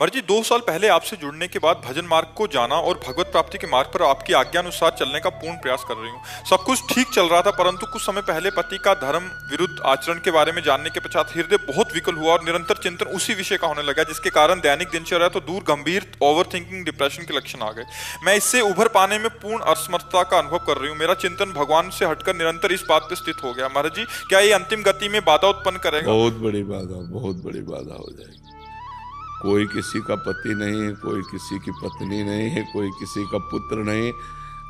मर्जी 2 साल पहले आपसे जुड़ने के बाद भजन मार्ग को जाना और भगवत प्राप्ति के मार्ग पर आपकी आज्ञा अनुसार चलने का पूर्ण प्रयास कर रही हूँ। सब कुछ ठीक चल रहा था, परंतु कुछ समय पहले पति का धर्म विरुद्ध आचरण के बारे में जानने के पश्चात हृदय बहुत विकल हुआ और निरंतर चिंतन उसी विषय का होने लगा, जिसके कारण दैनिक दिनचर्या तो दूर गंभीर ओवर थिंकिंग डिप्रेशन के लक्षण आ गए। मैं इससे उभर पाने में पूर्ण असमर्थता का अनुभव कर रही हूँ। मेरा चिंतन भगवान से हटकर निरंतर इस बात पर स्थित हो गया। महाराज जी, क्या ये अंतिम गति में बाधा उत्पन्न करेगा? बहुत बड़ी बाधा हो जाएगी। कोई किसी का पति नहीं है, कोई किसी की पत्नी नहीं है, कोई किसी का पुत्र नहीं।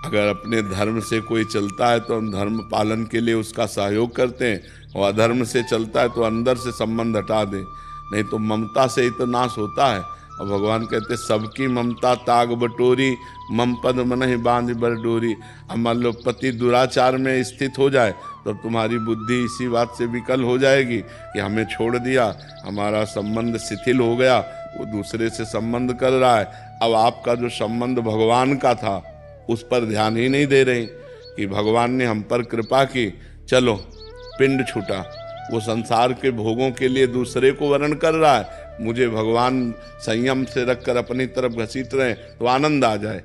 अगर अपने धर्म से कोई चलता है तो हम धर्म पालन के लिए उसका सहयोग करते हैं, और अधर्म से चलता है तो अंदर से संबंध हटा दें, नहीं तो ममता से ही तो नाश होता है। और भगवान कहते सबकी ममता ताग बटोरी, मम पद मनहि बांध बर डोरी। अब मान लो पति दुराचार में स्थित हो जाए तो तुम्हारी बुद्धि इसी बात से विकल हो जाएगी कि हमें छोड़ दिया, हमारा संबंध शिथिल हो गया, वो दूसरे से संबंध कर रहा है। अब आपका जो संबंध भगवान का था उस पर ध्यान ही नहीं दे रहे कि भगवान ने हम पर कृपा की, चलो पिंड छूटा। वो संसार के भोगों के लिए दूसरे को वर्ण कर रहा है, मुझे भगवान संयम से रखकर अपनी तरफ घसीट रहे हैं तो आनंद आ जाए।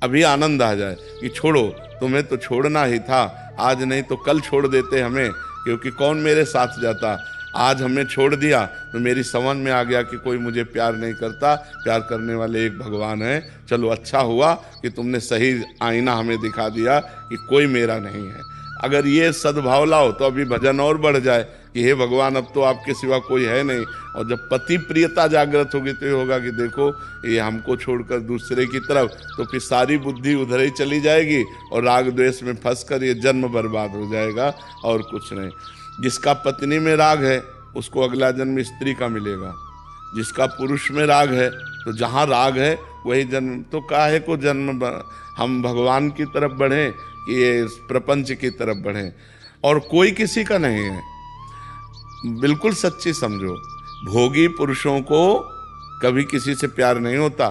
अभी आनंद आ जाए कि छोड़ो, तुम्हें तो छोड़ना ही था, आज नहीं तो कल छोड़ देते हमें, क्योंकि कौन मेरे साथ जाता। आज हमें छोड़ दिया तो मेरी समझ में आ गया कि कोई मुझे प्यार नहीं करता, प्यार करने वाले एक भगवान है। चलो अच्छा हुआ कि तुमने सही आईना हमें दिखा दिया कि कोई मेरा नहीं है। अगर ये सद्भाव लाओ तो अभी भजन और बढ़ जाए कि हे भगवान, अब तो आपके सिवा कोई है नहीं। और जब पति प्रियता जागृत होगी तो ये होगा कि देखो ये हमको छोड़कर दूसरे की तरफ, तो फिर सारी बुद्धि उधर ही चली जाएगी और राग द्वेष में फंसकर ये जन्म बर्बाद हो जाएगा और कुछ नहीं। जिसका पत्नी में राग है उसको अगला जन्म स्त्री का मिलेगा, जिसका पुरुष में राग है तो जहाँ राग है वही जन्म। तो काहे को जन्म हम भगवान की तरफ बढ़ें कि ये प्रपंच की तरफ बढ़ें, और कोई किसी का नहीं है। बिल्कुल सच्ची समझो, भोगी पुरुषों को कभी किसी से प्यार नहीं होता,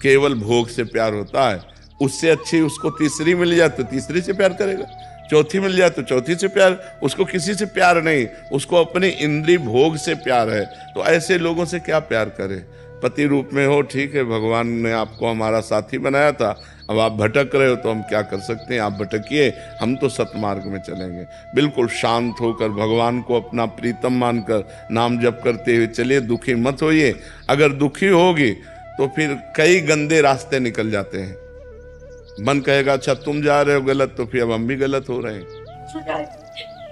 केवल भोग से प्यार होता है। उससे अच्छी उसको तीसरी मिल जाए तो तीसरी से प्यार करेगा, चौथी मिल जाए तो चौथी से प्यार। उसको किसी से प्यार नहीं, उसको अपने इंद्रिय भोग से प्यार है। तो ऐसे लोगों से क्या प्यार करे? पति रूप में हो, ठीक है, भगवान ने आपको हमारा साथी बनाया था, अब आप भटक रहे हो तो हम क्या कर सकते हैं? आप भटकिए, हम तो सतमार्ग में चलेंगे। बिल्कुल शांत होकर भगवान को अपना प्रीतम मानकर नाम जप करते हुए चलिए, दुखी मत होइए। अगर दुखी होगी तो फिर कई गंदे रास्ते निकल जाते हैं। मन कहेगा अच्छा तुम जा रहे हो गलत, तो फिर अब हम भी गलत हो रहे हैं।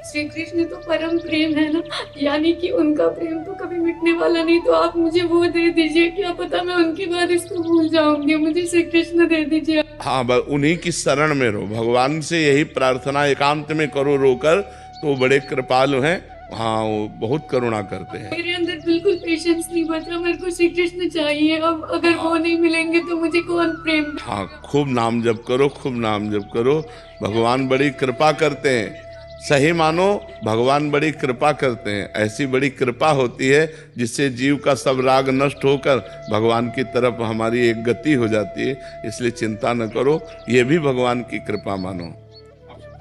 श्री कृष्ण तो परम प्रेम है ना, यानी कि उनका प्रेम तो कभी मिटने वाला नहीं। तो आप मुझे वो दे दीजिए, क्या पता मैं उनके बाद इसको भूल जाऊंगी। मुझे श्री कृष्ण दे दीजिए। हाँ, बस उन्हीं की शरण में रहो, भगवान से यही प्रार्थना एकांत में करो रोकर, तो बड़े कृपालु हैं। हाँ, वो बहुत करुणा करते हैं। मेरे अंदर बिल्कुल पेशेंस नहीं बचा, मेरे को श्री कृष्ण चाहिए। अब अगर वो नहीं मिलेंगे तो मुझे कौन प्रेम। हाँ, खूब नाम जप करो, खूब नाम जप करो, भगवान बड़ी कृपा करते हैं। सही मानो, भगवान बड़ी कृपा करते हैं। ऐसी बड़ी कृपा होती है जिससे जीव का सब राग नष्ट होकर भगवान की तरफ हमारी एक गति हो जाती है। इसलिए चिंता न करो, ये भी भगवान की कृपा मानो।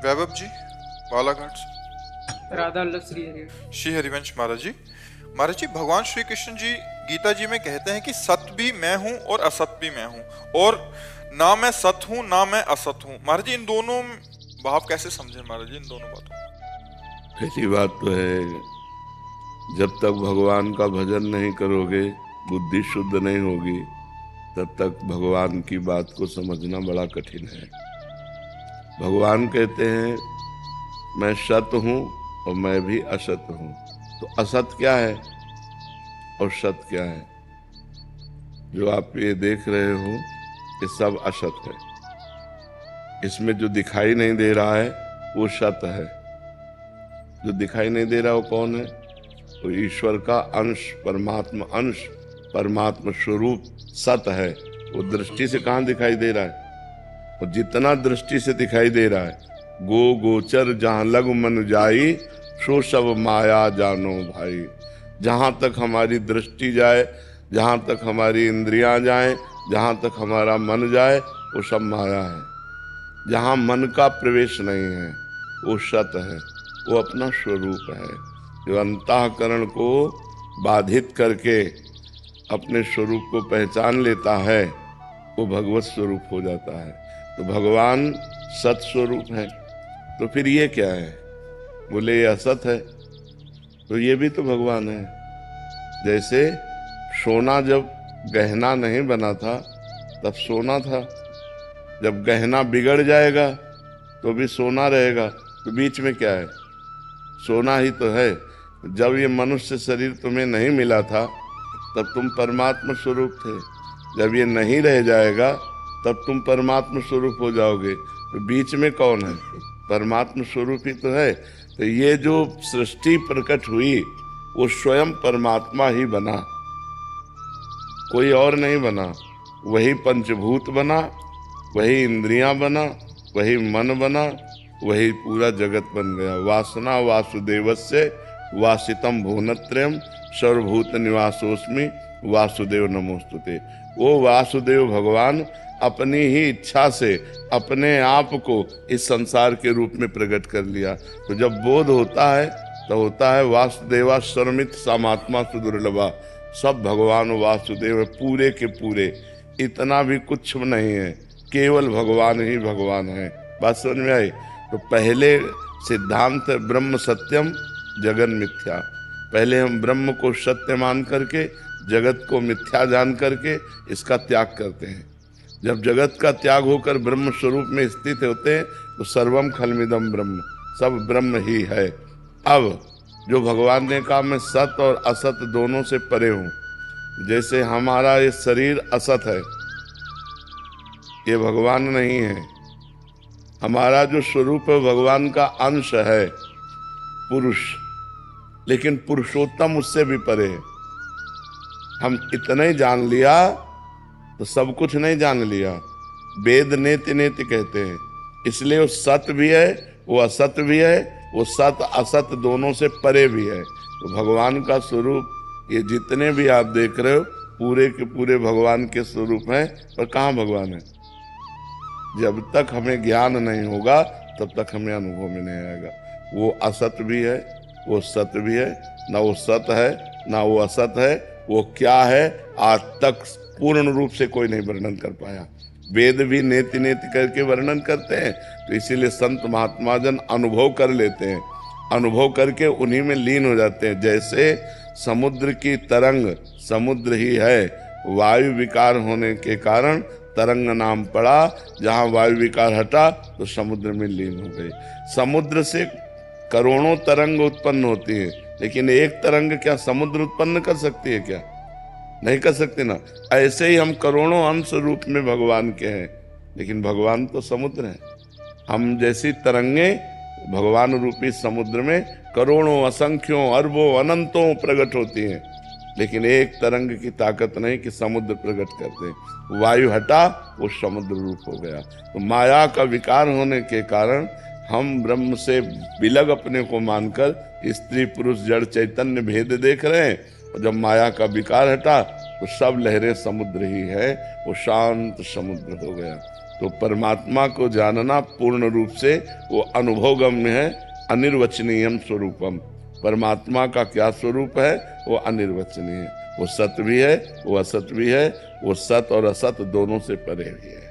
वैभव जी, बालाघाट से। राधा श्री हरिवंश महाराज जी, भगवान श्री कृष्ण जी गीता जी में कहते हैं कि सत्य भी मैं हूँ और असत भी मैं हूँ, और ना मैं सत हूँ ना मैं असत हूँ। महाराज जी, इन दोनों भाव कैसे समझे महाराज जी, इन दोनों बातों? पहली बात तो है, जब तक भगवान का भजन नहीं करोगे, बुद्धि शुद्ध नहीं होगी, तब तक भगवान की बात को समझना बड़ा कठिन है। भगवान कहते हैं मैं सत हूँ और मैं भी असत हूँ। तो असत क्या है और सत क्या है? जो आप ये देख रहे हो ये सब असत है। इसमें जो दिखाई नहीं दे रहा है वो सत है। जो दिखाई नहीं दे रहा वो कौन है? वो ईश्वर का अंश, परमात्मा अंश, परमात्मा स्वरूप सत है। वो दृष्टि से कहाँ दिखाई दे रहा है? और जितना दृष्टि से दिखाई दे रहा है, गो गोचर जहाँ लग मन जाई, सो सब माया जानो भाई। जहाँ तक हमारी दृष्टि जाए, जहाँ तक हमारी इंद्रियां जाएं, जहाँ तक हमारा मन जाए, वो सब माया है। जहाँ मन का प्रवेश नहीं है वो सत है, वो अपना स्वरूप है। जो अंतःकरण को बाधित करके अपने स्वरूप को पहचान लेता है वो भगवत स्वरूप हो जाता है। तो भगवान सत स्वरूप है, तो फिर ये क्या है? बोले ये असत है, तो ये भी तो भगवान है। जैसे सोना जब गहना नहीं बना था तब सोना था, जब गहना बिगड़ जाएगा तो भी सोना रहेगा, तो बीच में क्या है? सोना ही तो है। जब ये मनुष्य शरीर तुम्हें नहीं मिला था तब तुम परमात्मा स्वरूप थे, जब ये नहीं रह जाएगा तब तुम परमात्मा स्वरूप हो जाओगे, तो बीच में कौन है? परमात्मा स्वरूप ही तो है। तो ये जो सृष्टि प्रकट हुई वो स्वयं परमात्मा ही बना, कोई और नहीं बना। वही पंचभूत बना, वही इंद्रियां बना, वही मन बना, वही पूरा जगत बन गया। वासना वासुदेवस्य वासितम भुवनत्रयम् सर्वभूत निवासोस्मि वासुदेव नमोस्तुते। वो वासुदेव भगवान अपनी ही इच्छा से अपने आप को इस संसार के रूप में प्रकट कर लिया। तो जब बोध होता है तो होता है वासुदेवा सर्वमित समात्मा सुदुर्लभा। सब भगवान वासुदेव है, पूरे के पूरे, इतना भी कुछ नहीं है, केवल भगवान ही भगवान है। बात समझ में आई? तो पहले सिद्धांत ब्रह्म सत्यम जगन मिथ्या। पहले हम ब्रह्म को सत्य मान करके जगत को मिथ्या जान करके इसका त्याग करते हैं। जब जगत का त्याग होकर ब्रह्म स्वरूप में स्थित होते हैं तो सर्वम खलमिदम ब्रह्म, सब ब्रह्म ही है। अब जो भगवान ने कहा मैं सत और असत दोनों से परे हूँ, जैसे हमारा ये शरीर असत है, ये भगवान नहीं है। हमारा जो स्वरूप है भगवान का अंश है, पुरुष, लेकिन पुरुषोत्तम उससे भी परे है। हम इतना ही जान लिया तो सब कुछ नहीं जान लिया। वेद नेति नेति कहते हैं, इसलिए वो सत्य भी है, वो असत्य भी है, वो सत असत दोनों से परे भी है। तो भगवान का स्वरूप ये जितने भी आप देख रहे हो पूरे के पूरे भगवान के स्वरूप हैं। पर कहाँ भगवान है? जब तक हमें ज्ञान नहीं होगा तब तक हमें अनुभव में नहीं आएगा। वो असत भी है, वो सत्य भी है, ना वो सत है ना वो असत है। वो क्या है आज तक पूर्ण रूप से कोई नहीं वर्णन कर पाया। वेद भी नेति नेति करके वर्णन करते हैं, तो इसीलिए संत महात्मा जन अनुभव कर लेते हैं, अनुभव करके उन्हीं में लीन हो जाते हैं। जैसे समुद्र की तरंग समुद्र ही है, वायु विकार होने के कारण तरंग नाम पड़ा, जहाँ वायु विकार हटा तो समुद्र में लीन हो गई। समुद्र से करोड़ों तरंग उत्पन्न होती है, लेकिन एक तरंग क्या समुद्र उत्पन्न कर सकती है? क्या नहीं कर सकते ना। ऐसे ही हम करोड़ों अंश रूप में भगवान के हैं, लेकिन भगवान तो समुद्र है। हम जैसी तरंगे भगवान रूपी समुद्र में करोड़ों असंख्यों अरबों अनंतों प्रकट होती हैं, लेकिन एक तरंग की ताकत नहीं कि समुद्र प्रकट कर दे। वायु हटा वो समुद्र रूप हो गया। तो माया का विकार होने के कारण हम ब्रह्म से विलग अपने को मानकर स्त्री पुरुष जड़ चैतन्य भेद देख रहे हैं। और जब माया का विकार हटा तो सब लहरें समुद्र ही है, वो शांत समुद्र हो गया। तो परमात्मा को जानना पूर्ण रूप से वो अनुभवगम्य है, अनिर्वचनीयम स्वरूपम। परमात्मा का क्या स्वरूप है? वो अनिर्वचनीय है। वो सत्य भी है, वो असत भी है, वो सत और असत दोनों से परे भी है।